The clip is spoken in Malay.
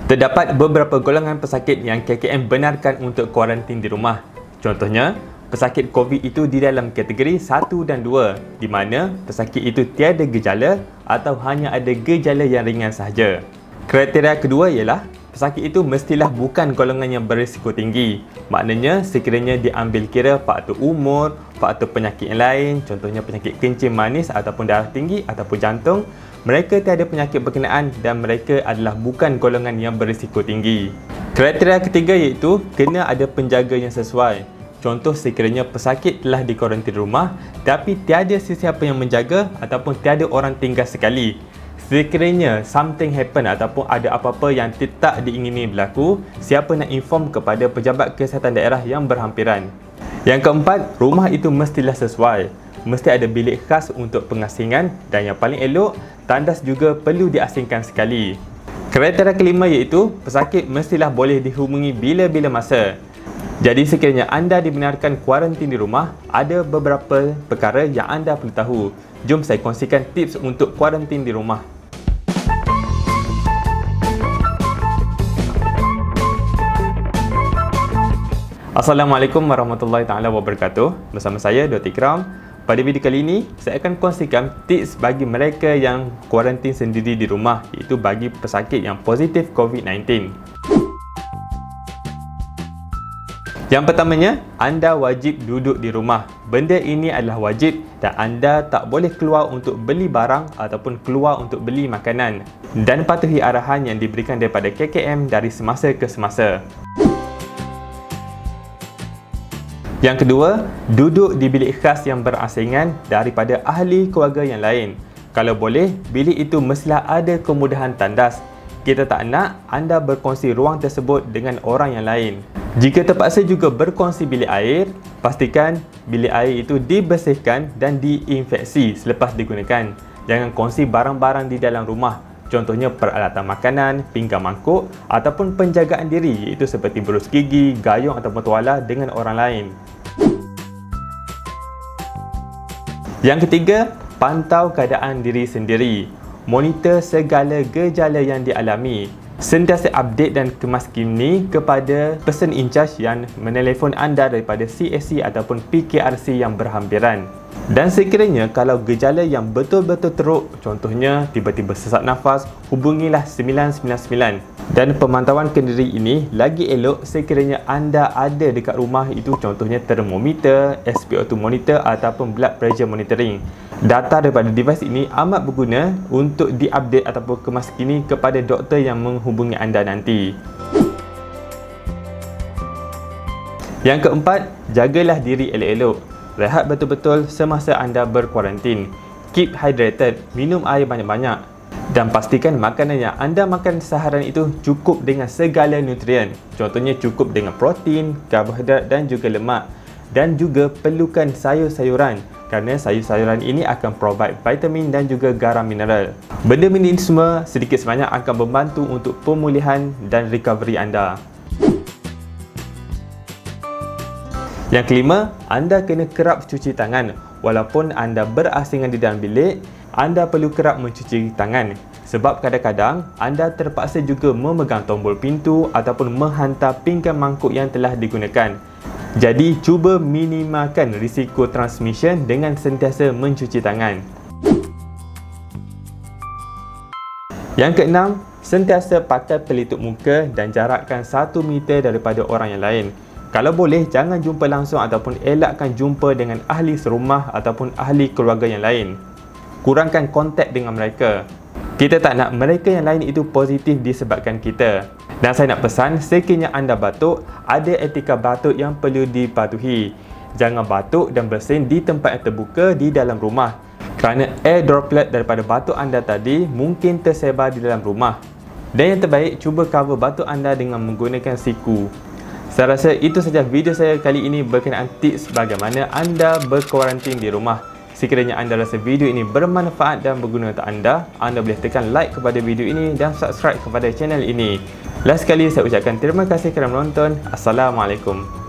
Terdapat beberapa golongan pesakit yang KKM benarkan untuk kuarantin di rumah. Contohnya, pesakit COVID itu di dalam kategori 1 dan 2, di mana pesakit itu tiada gejala atau hanya ada gejala yang ringan sahaja. Kriteria kedua ialah pesakit itu mestilah bukan golongan yang berisiko tinggi. Maknanya sekiranya diambil kira faktor umur, faktor penyakit yang lain, contohnya penyakit kencing manis ataupun darah tinggi ataupun jantung, mereka tiada penyakit berkenaan dan mereka adalah bukan golongan yang berisiko tinggi. Kriteria ketiga iaitu kena ada penjaga yang sesuai. Contoh sekiranya pesakit telah dikuarantin rumah tapi tiada sesiapa yang menjaga ataupun tiada orang tinggal sekali. Sekiranya something happen ataupun ada apa-apa yang tak diingini berlaku, siapa nak inform kepada pejabat kesihatan daerah yang berhampiran. Yang keempat, rumah itu mestilah sesuai. Mesti ada bilik khas untuk pengasingan dan yang paling elok, tandas juga perlu diasingkan sekali. Kriteria kelima iaitu pesakit mestilah boleh dihubungi bila-bila masa. Jadi sekiranya anda dibenarkan kuarantin di rumah, ada beberapa perkara yang anda perlu tahu. Jom saya kongsikan tips untuk kuarantin di rumah. Assalamualaikum warahmatullahi taala wabarakatuh. Bersama saya Dr. Ikram. Pada video kali ini, saya akan kongsikan tips bagi mereka yang kuarantin sendiri di rumah, iaitu bagi pesakit yang positif COVID-19. Yang pertamanya, anda wajib duduk di rumah. Benda ini adalah wajib dan anda tak boleh keluar untuk beli barang ataupun keluar untuk beli makanan. Dan patuhi arahan yang diberikan daripada KKM dari semasa ke semasa. Yang kedua, duduk di bilik khas yang berasingan daripada ahli keluarga yang lain. Kalau boleh, bilik itu mestilah ada kemudahan tandas. Kita tak nak anda berkongsi ruang tersebut dengan orang yang lain. Jika terpaksa juga berkongsi bilik air, pastikan bilik air itu dibersihkan dan diinfeksi selepas digunakan. Jangan kongsi barang-barang di dalam rumah. Contohnya peralatan makanan, pinggan mangkuk ataupun penjagaan diri iaitu seperti berus gigi, gayung ataupun tuala dengan orang lain. Yang ketiga, pantau keadaan diri sendiri. Monitor segala gejala yang dialami. Sentiasa update dan kemaskini kepada person in charge yang menelefon anda daripada CSC ataupun PKRC yang berhampiran. Dan sekiranya kalau gejala yang betul-betul teruk, contohnya tiba-tiba sesak nafas, hubungilah 999. Dan pemantauan kendiri ini lagi elok sekiranya anda ada dekat rumah itu, contohnya termometer, SpO2 monitor ataupun blood pressure monitoring. Data daripada device ini amat berguna untuk diupdate ataupun kemaskini kepada doktor yang menghubungi anda nanti. Yang keempat, jagalah diri elok-elok. Rehat betul-betul semasa anda berkuarantin. Keep hydrated, minum air banyak-banyak. Dan pastikan makanan yang anda makan seharian itu cukup dengan segala nutrien. Contohnya cukup dengan protein, karbohidrat dan juga lemak. Dan juga perlukan sayur-sayuran kerana sayur-sayuran ini akan provide vitamin dan juga garam mineral. Benda-benda ini semua sedikit sebanyak akan membantu untuk pemulihan dan recovery anda. Yang kelima, anda kena kerap cuci tangan. Walaupun anda berasingan di dalam bilik, anda perlu kerap mencuci tangan. Sebab kadang-kadang anda terpaksa juga memegang tombol pintu ataupun menghantar pinggan mangkuk yang telah digunakan. Jadi, cuba minimalkan risiko transmission dengan sentiasa mencuci tangan. Yang keenam, sentiasa pakai pelitup muka dan jarakkan 1 meter daripada orang yang lain. Kalau boleh, jangan jumpa langsung ataupun elakkan jumpa dengan ahli serumah ataupun ahli keluarga yang lain. Kurangkan kontak dengan mereka. Kita tak nak mereka yang lain itu positif disebabkan kita. Dan saya nak pesan, sekiranya anda batuk, ada etika batuk yang perlu dipatuhi. Jangan batuk dan bersin di tempat yang terbuka di dalam rumah. Kerana air droplet daripada batuk anda tadi mungkin tersebar di dalam rumah. Dan yang terbaik, cuba cover batuk anda dengan menggunakan siku. Saya rasa itu sahaja video saya kali ini berkenaan tips bagaimana anda berkuarantin di rumah. Sekiranya anda rasa video ini bermanfaat dan berguna untuk anda boleh tekan like kepada video ini dan subscribe kepada channel ini. Last sekali saya ucapkan terima kasih kerana menonton. Assalamualaikum.